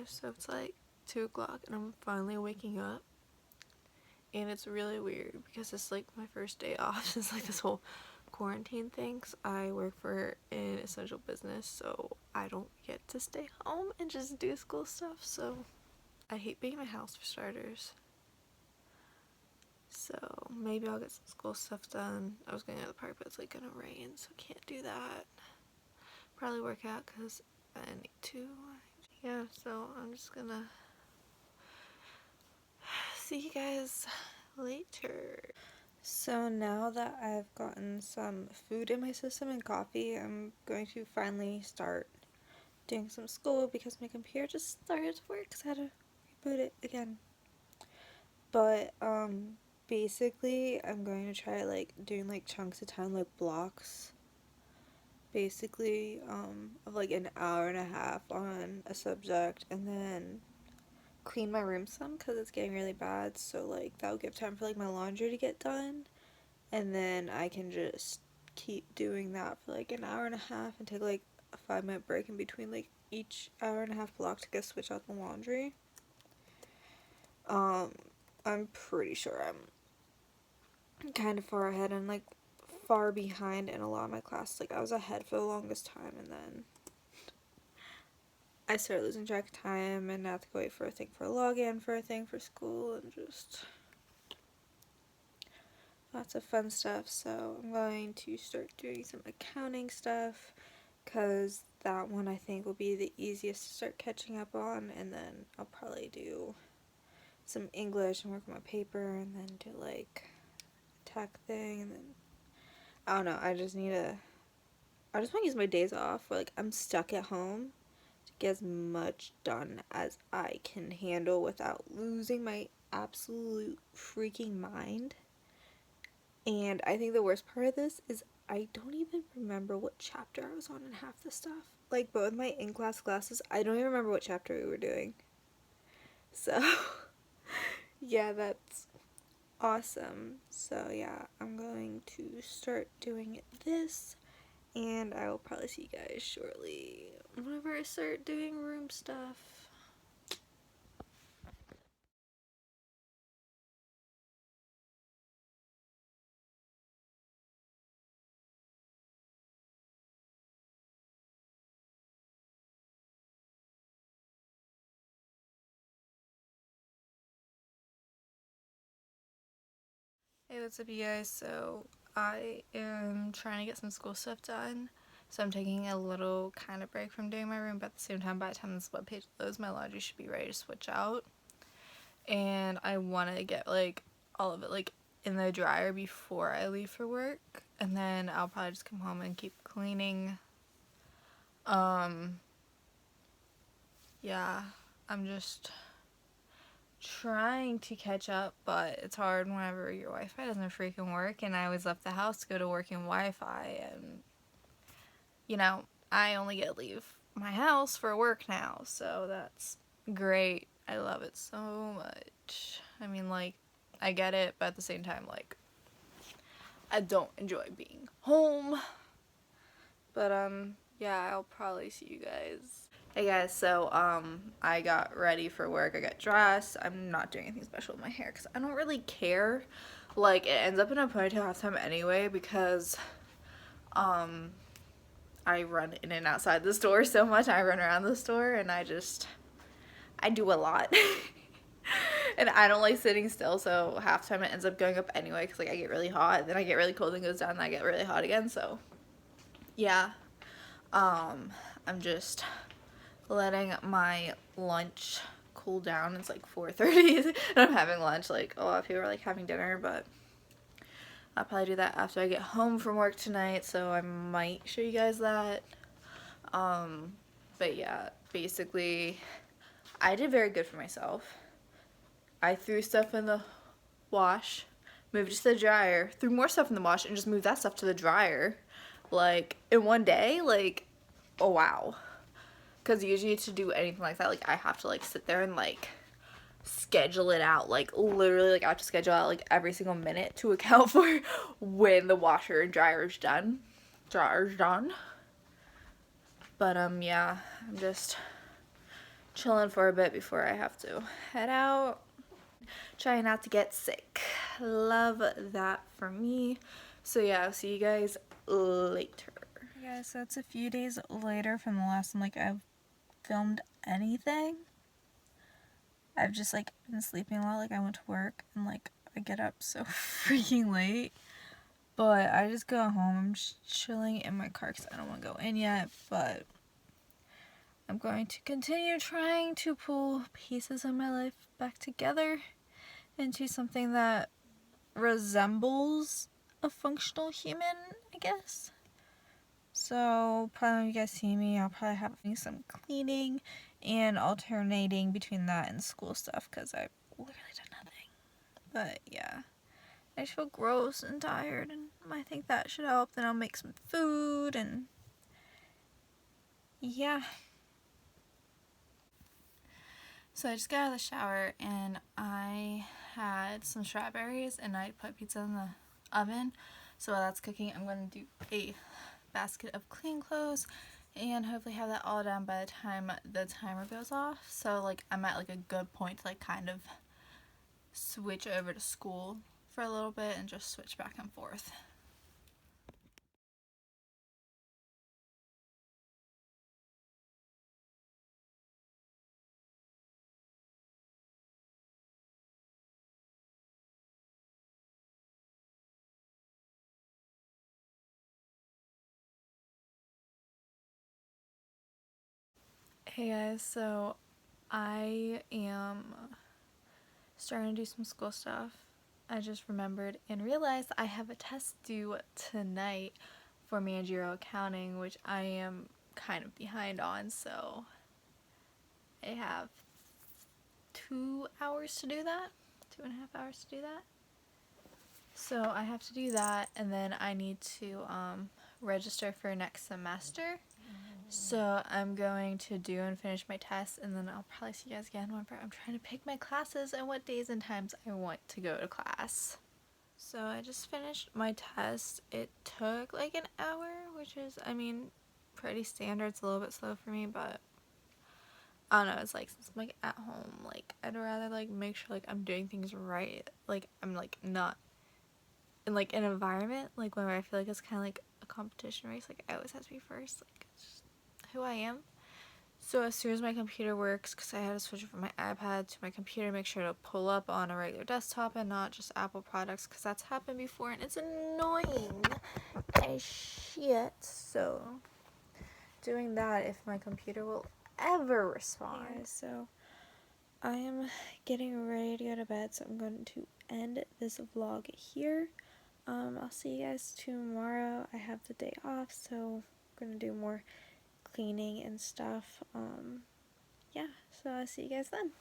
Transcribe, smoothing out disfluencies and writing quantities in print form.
so it's like 2 o'clock and I'm finally waking up. And it's really weird because it's like my first day off since like this whole quarantine thing. 'Cause I work for an essential business, so I don't get to stay home and just do school stuff. So I hate being in my house for starters. So maybe I'll get some school stuff done. I was going to the park, but it's like gonna rain, so I can't do that. Probably work out because I need to. Yeah, so I'm just gonna see you guys later. So now that I've gotten some food in my system and coffee, I'm going to finally start doing some school because my computer just started to work because I had to reboot it again. But basically I'm going to try like doing like chunks of time, like blocks, basically of like an hour and a half on a subject, and then clean my room some because it's getting really bad, so like that will give time for like my laundry to get done, and then I can just keep doing that for like an hour and a half and take like a 5-minute break in between like each hour and a half block to go switch out the laundry. I'm pretty sure I'm kind of far ahead and like far behind in a lot of my classes. Like I was ahead for the longest time, and then I started losing track of time and I have to go wait for a thing for a login for a thing for school, and just lots of fun stuff. So I'm going to start doing some accounting stuff because that one I think will be the easiest to start catching up on, and then I'll probably do some English and work on my paper, and then do like a tech thing, and then I don't know, I just want to use my days off where like I'm stuck at home to get as much done as I can handle without losing my absolute freaking mind. And I think the worst part of this is I don't even remember what chapter I was on in half the stuff. Like both my in-class classes, I don't even remember what chapter we were doing. So yeah, that's awesome. So yeah, I'm going to start doing this, and I will probably see you guys shortly whenever I start doing room stuff. Hey, what's up, you guys? So I am trying to get some school stuff done. So I'm taking a little kind of break from doing my room, but at the same time, by the time this webpage loads, my laundry should be ready to switch out. And I want to get like all of it like in the dryer before I leave for work, and then I'll probably just come home and keep cleaning. Yeah, I'm just trying to catch up, but it's hard whenever your Wi-Fi doesn't freaking work, and I always left the house to go to working Wi-Fi, and you know, I only get to leave my house for work now, so that's great. I love it so much. I mean, like, I get it, but at the same time, like, I don't enjoy being home. But yeah, I'll probably see you guys. Hey guys, so I got ready for work. I got dressed. I'm not doing anything special with my hair because I don't really care. Like, it ends up in a ponytail half the time anyway because I run in and outside the store so much. I run around the store and I do a lot. And I don't like sitting still, so half the time it ends up going up anyway because like I get really hot, then I get really cold and goes down, and I get really hot again. So yeah, I'm just letting my lunch cool down. It's like 4:30 and I'm having lunch. Like a lot of people are like having dinner, but I'll probably do that after I get home from work tonight, so I might show you guys that. But yeah, basically I did very good for myself. I threw stuff in the wash, moved it to the dryer, threw more stuff in the wash, and just moved that stuff to the dryer, like, in one day. Like, oh wow. Because usually to do anything like that, like, I have to, like, sit there and, like, schedule it out. Like, literally, like, I have to schedule out, like, every single minute to account for when the washer and dryer is done. But, yeah, I'm just chilling for a bit before I have to head out. Trying not to get sick. Love that for me. So yeah, I'll see you guys later. Yeah, so it's a few days later from the last time like I've filmed anything. I've just like been sleeping a lot. Like I went to work and like I get up so freaking late. But I just go home. I'm just chilling in my car because I don't want to go in yet. But I'm going to continue trying to pull pieces of my life back together into something that resembles a functional human, I guess. So probably when you guys see me, I'll probably have some cleaning and alternating between that and school stuff because I've literally done nothing. But yeah, I just feel gross and tired, and I think that should help. Then I'll make some food, and yeah. So I just got out of the shower and I had some strawberries and I put pizza in the oven. So while that's cooking, I'm going to do a basket of clean clothes and hopefully have that all done by the time the timer goes off. So like I'm at like a good point to like kind of switch over to school for a little bit and just switch back and forth. Hey guys, so I am starting to do some school stuff. I just remembered and realized I have a test due tonight for managerial accounting, which I am kind of behind on, so I have 2 hours to do that, 2.5 hours to do that. So I have to do that, and then I need to register for next semester. So I'm going to do and finish my tests, and then I'll probably see you guys again whenever I'm trying to pick my classes and what days and times I want to go to class. So I just finished my test. It took like an hour, which is, I mean, pretty standard. It's a little bit slow for me, but I don't know. It's like since I'm like at home, like I'd rather like make sure like I'm doing things right. Like I'm like not in like an environment like where I feel like it's kind of like a competition race. Like I always have to be first. Like it's just who I am. So as soon as my computer works, because I had to switch it from my iPad to my computer, make sure to pull up on a regular desktop and not just Apple products, because that's happened before and it's annoying as shit. So doing that if my computer will ever respond. Yeah, so I am getting ready to go to bed, so I'm going to end this vlog here. I'll see you guys tomorrow. I have the day off, so I'm gonna do more cleaning and stuff. Yeah, so I'll see you guys then.